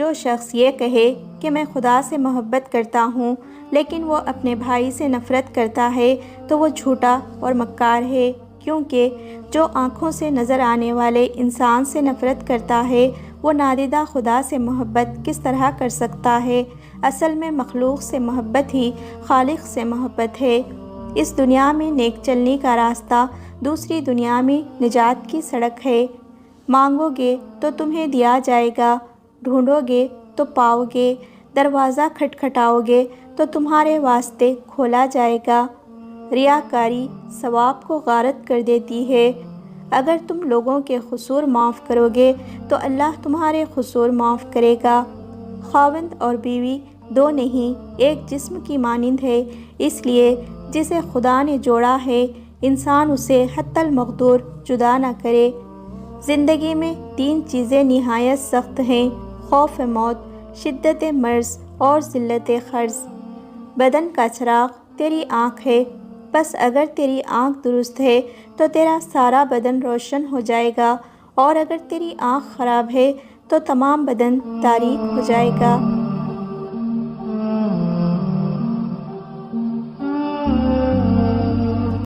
جو شخص یہ کہے کہ میں خدا سے محبت کرتا ہوں لیکن وہ اپنے بھائی سے نفرت کرتا ہے تو وہ جھوٹا اور مکار ہے، کیونکہ جو آنکھوں سے نظر آنے والے انسان سے نفرت کرتا ہے وہ نادیدہ خدا سے محبت کس طرح کر سکتا ہے؟ اصل میں مخلوق سے محبت ہی خالق سے محبت ہے۔ اس دنیا میں نیک چلنے کا راستہ دوسری دنیا میں نجات کی سڑک ہے۔ مانگو گے تو تمہیں دیا جائے گا، ڈھونڈو گے تو پاؤ گے، دروازہ کھٹکھٹاؤ گے تو تمہارے واسطے کھولا جائے گا۔ ریاکاری ثواب کو غارت کر دیتی ہے۔ اگر تم لوگوں کے قصور معاف کرو گے تو اللہ تمہارے قصور معاف کرے گا۔ خاوند اور بیوی دو نہیں ایک جسم کی مانند ہے، اس لیے جسے خدا نے جوڑا ہے انسان اسے حتی المقدور جدا نہ کرے۔ زندگی میں 3 چیزیں نہایت سخت ہیں: خوف موت، شدت مرض اور ذلت قرض۔ بدن کا چراغ تیری آنکھ ہے، بس اگر تیری آنکھ درست ہے تو تیرا سارا بدن روشن ہو جائے گا، اور اگر تیری آنکھ خراب ہے تو تمام بدن تاریک ہو جائے گا۔